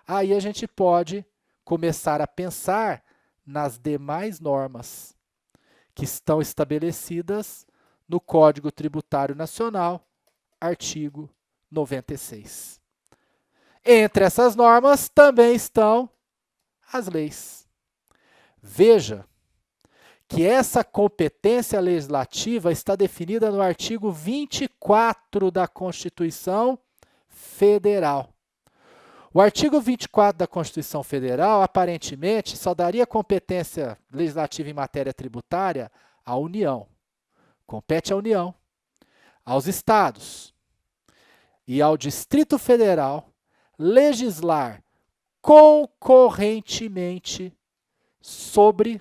S1: aí a gente pode começar a pensar nas demais normas que estão estabelecidas no Código Tributário Nacional, artigo 96. Entre essas normas também estão as leis. Veja que essa competência legislativa está definida no artigo 24 da Constituição Federal. O artigo 24 da Constituição Federal, aparentemente, só daria competência legislativa em matéria tributária à União. Compete à União, aos Estados e ao Distrito Federal legislar concorrentemente sobre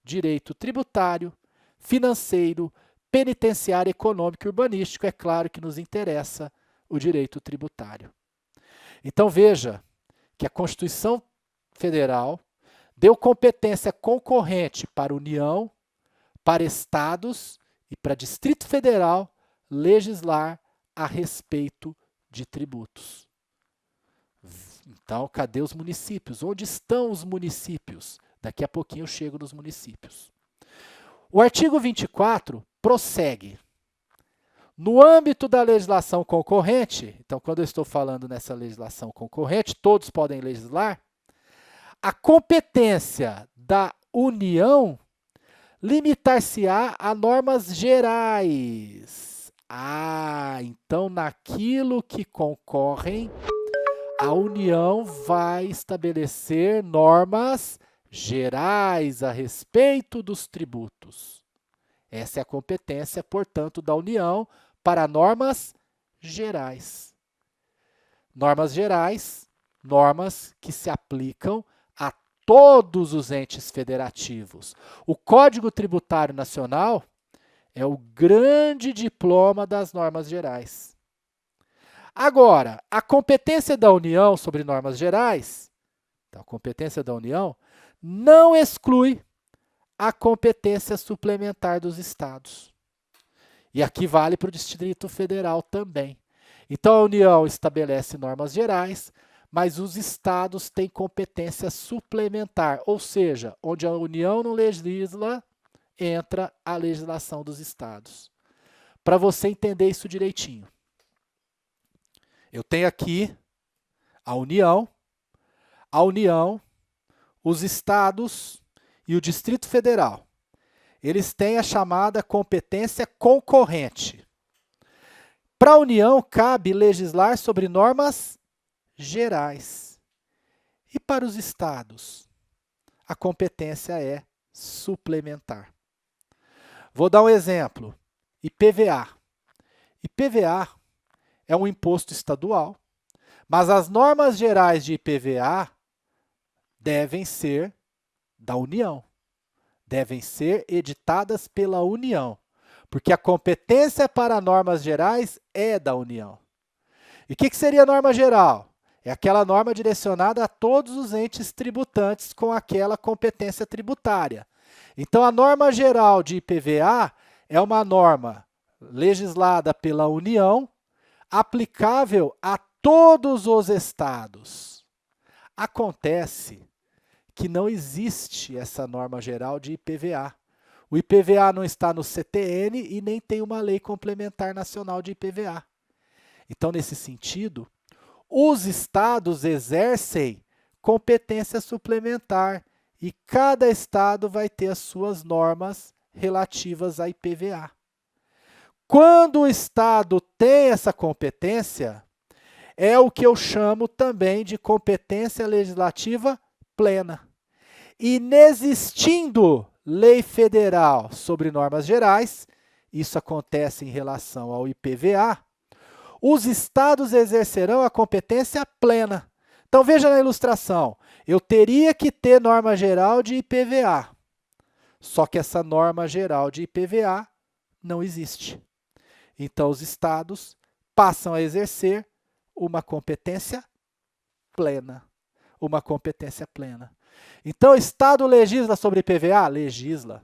S1: direito tributário, financeiro, penitenciário, econômico e urbanístico. É claro que nos interessa o direito tributário. Então veja que a Constituição Federal deu competência concorrente para a União, para estados e para Distrito Federal legislar a respeito de tributos. Então, cadê os municípios? Onde estão os municípios? Daqui a pouquinho eu chego nos municípios. O artigo 24 prossegue. No âmbito da legislação concorrente, então quando eu estou falando nessa legislação concorrente, todos podem legislar, a competência da União limitar-se-á a normas gerais. Então naquilo que concorrem, a União vai estabelecer normas gerais a respeito dos tributos. Essa é a competência, portanto, da União para normas gerais. Normas gerais, normas que se aplicam a todos os entes federativos. O Código Tributário Nacional é o grande diploma das normas gerais. Agora, a competência da União sobre normas gerais, então, a competência da União não exclui a competência suplementar dos estados. E aqui vale para o Distrito Federal também. Então, a União estabelece normas gerais, mas os estados têm competência suplementar, ou seja, onde a União não legisla, entra a legislação dos estados. Para você entender isso direitinho. Eu tenho aqui a União, os estados e o Distrito Federal. Eles têm a chamada competência concorrente. Para a União, cabe legislar sobre normas gerais. E para os estados, a competência é suplementar. Vou dar um exemplo. IPVA. IPVA é um imposto estadual, mas as normas gerais de IPVA devem ser da União. Devem ser editadas pela União, porque a competência para normas gerais é da União. E o que seria a norma geral? É aquela norma direcionada a todos os entes tributantes com aquela competência tributária. Então, a norma geral de IPVA é uma norma legislada pela União, aplicável a todos os estados. Acontece que não existe essa norma geral de IPVA. O IPVA não está no CTN e nem tem uma lei complementar nacional de IPVA. Então, nesse sentido, os estados exercem competência suplementar e cada estado vai ter as suas normas relativas a IPVA. Quando o estado tem essa competência, é o que eu chamo também de competência legislativa plena. Inexistindo lei federal sobre normas gerais, isso acontece em relação ao IPVA, os estados exercerão a competência plena. Então veja na ilustração, eu teria que ter norma geral de IPVA, só que essa norma geral de IPVA não existe. Então os estados passam a exercer uma competência plena. Uma competência plena. Então, o Estado legisla sobre IPVA? Legisla.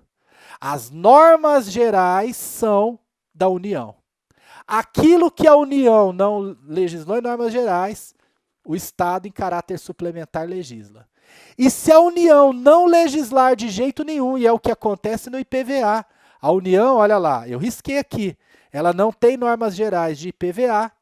S1: As normas gerais são da União. Aquilo que a União não legislou em normas gerais, o Estado, em caráter suplementar, legisla. E se a União não legislar de jeito nenhum, e é o que acontece no IPVA, a União, olha lá, eu risquei aqui, ela não tem normas gerais de IPVA,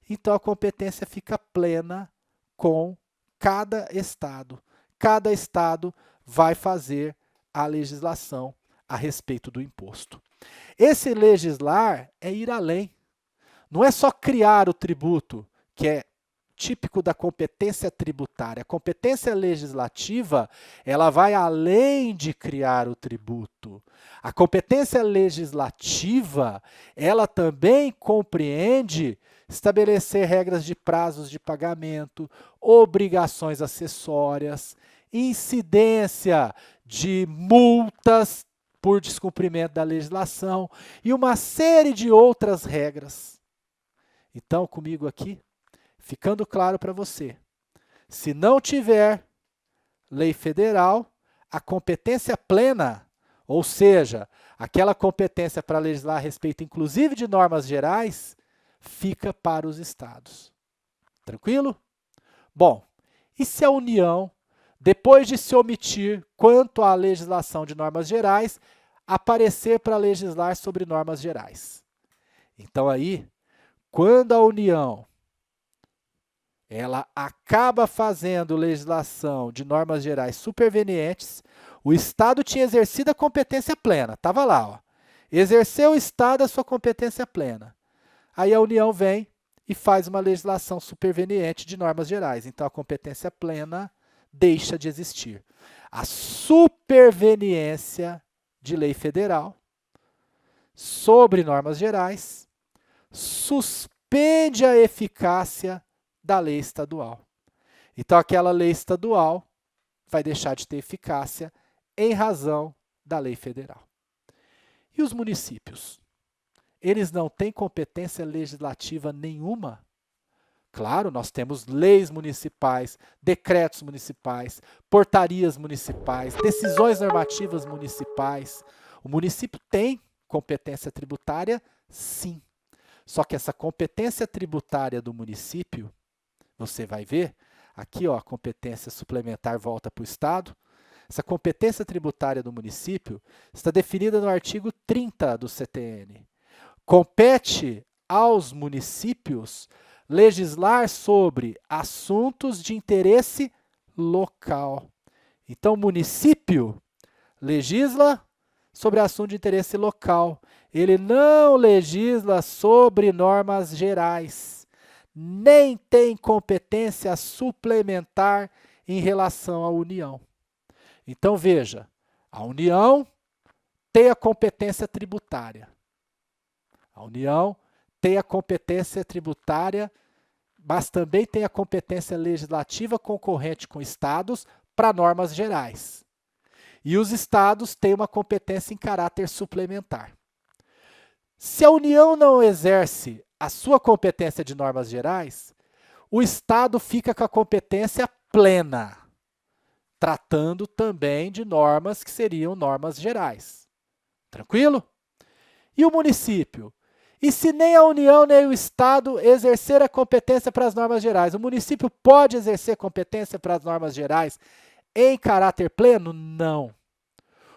S1: então a competência fica plena com cada estado. Cada estado vai fazer a legislação a respeito do imposto. Esse legislar é ir além. Não é só criar o tributo, que é típico da competência tributária. A competência legislativa, ela vai além de criar o tributo. A competência legislativa, ela também compreende estabelecer regras de prazos de pagamento, obrigações acessórias, incidência de multas por descumprimento da legislação e uma série de outras regras. Então, comigo aqui, ficando claro para você, se não tiver lei federal, a competência plena, ou seja, aquela competência para legislar a respeito, inclusive de normas gerais, fica para os estados. Tranquilo? Bom, e se a União, depois de se omitir quanto à legislação de normas gerais, aparecer para legislar sobre normas gerais? Então aí, quando a União ela acaba fazendo legislação de normas gerais supervenientes, o Estado tinha exercido a competência plena, estava lá, ó. Exerceu o Estado a sua competência plena. Aí a União vem e faz uma legislação superveniente de normas gerais. Então a competência plena deixa de existir. A superveniência de lei federal sobre normas gerais suspende a eficácia da lei estadual. Então aquela lei estadual vai deixar de ter eficácia em razão da lei federal. E os municípios? Eles não têm competência legislativa nenhuma? Claro, nós temos leis municipais, decretos municipais, portarias municipais, decisões normativas municipais. O município tem competência tributária, sim. Só que essa competência tributária do município, você vai ver, aqui ó, a competência suplementar volta para o Estado. Essa competência tributária do município está definida no artigo 30 do CTN. Compete aos municípios legislar sobre assuntos de interesse local. Então, o município legisla sobre assunto de interesse local. Ele não legisla sobre normas gerais, nem tem competência suplementar em relação à União. Então, veja, a União tem a competência tributária. A União tem a competência tributária, mas também tem a competência legislativa concorrente com estados para normas gerais. E os estados têm uma competência em caráter suplementar. Se a União não exerce a sua competência de normas gerais, o estado fica com a competência plena, tratando também de normas que seriam normas gerais. Tranquilo? E o município? E se nem a União nem o Estado exercer a competência para as normas gerais, o município pode exercer competência para as normas gerais em caráter pleno? Não.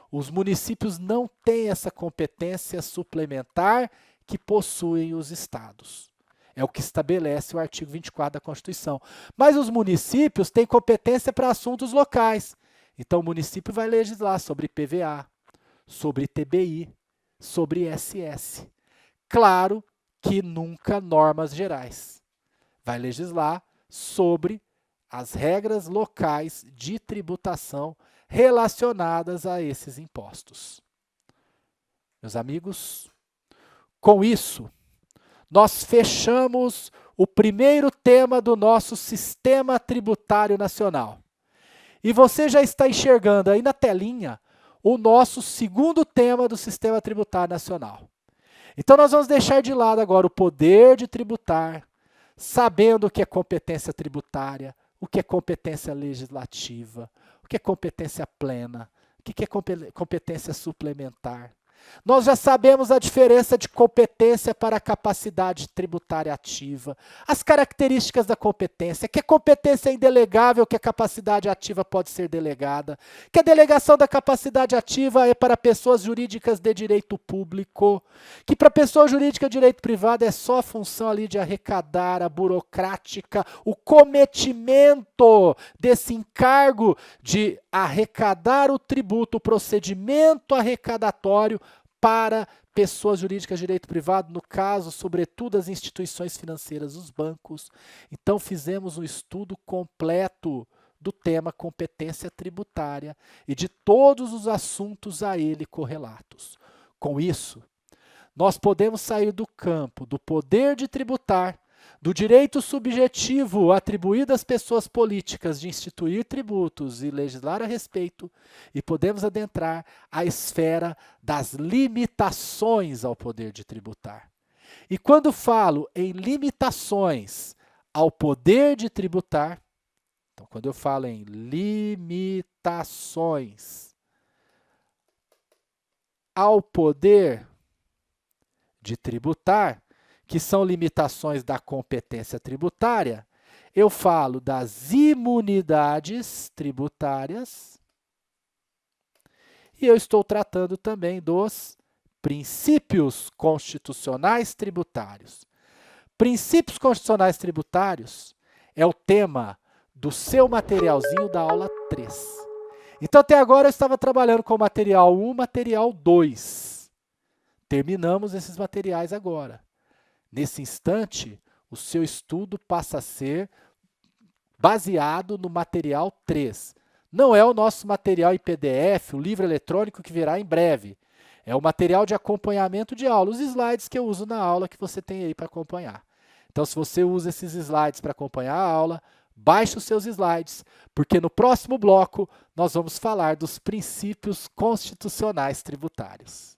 S1: Os municípios não têm essa competência suplementar que possuem os estados. É o que estabelece o artigo 24 da Constituição. Mas os municípios têm competência para assuntos locais. Então o município vai legislar sobre PVA, sobre TBI, sobre ISS. Claro que nunca normas gerais. Vai legislar sobre as regras locais de tributação relacionadas a esses impostos. Meus amigos, com isso, nós fechamos o primeiro tema do nosso sistema tributário nacional. E você já está enxergando aí na telinha o nosso segundo tema do sistema tributário nacional. Então nós vamos deixar de lado agora o poder de tributar, sabendo o que é competência tributária, o que é competência legislativa, o que é competência plena, o que é competência suplementar. Nós já sabemos a diferença de competência para a capacidade tributária ativa, as características da competência, que a competência é indelegável, que a capacidade ativa pode ser delegada, que a delegação da capacidade ativa é para pessoas jurídicas de direito público, que para pessoa jurídica de direito privado é só a função ali de arrecadar, a burocrática, o cometimento desse encargo de arrecadar o tributo, o procedimento arrecadatório para pessoas jurídicas de direito privado, no caso, sobretudo as instituições financeiras, os bancos. Então fizemos um estudo completo do tema competência tributária e de todos os assuntos a ele correlatos. Com isso, nós podemos sair do campo do poder de tributar, do direito subjetivo atribuído às pessoas políticas de instituir tributos e legislar a respeito, e podemos adentrar a esfera das limitações ao poder de tributar. E quando falo em limitações ao poder de tributar, então quando eu falo em limitações ao poder de tributar, que são limitações da competência tributária, eu falo das imunidades tributárias e eu estou tratando também dos princípios constitucionais tributários. Princípios constitucionais tributários é o tema do seu materialzinho da aula 3. Então, até agora eu estava trabalhando com o material 1, material 2. Terminamos esses materiais agora. Nesse instante, o seu estudo passa a ser baseado no material 3. Não é o nosso material em PDF, o livro eletrônico que virá em breve. É o material de acompanhamento de aula, os slides que eu uso na aula que você tem aí para acompanhar. Então, se você usa esses slides para acompanhar a aula, baixe os seus slides, porque no próximo bloco nós vamos falar dos princípios constitucionais tributários.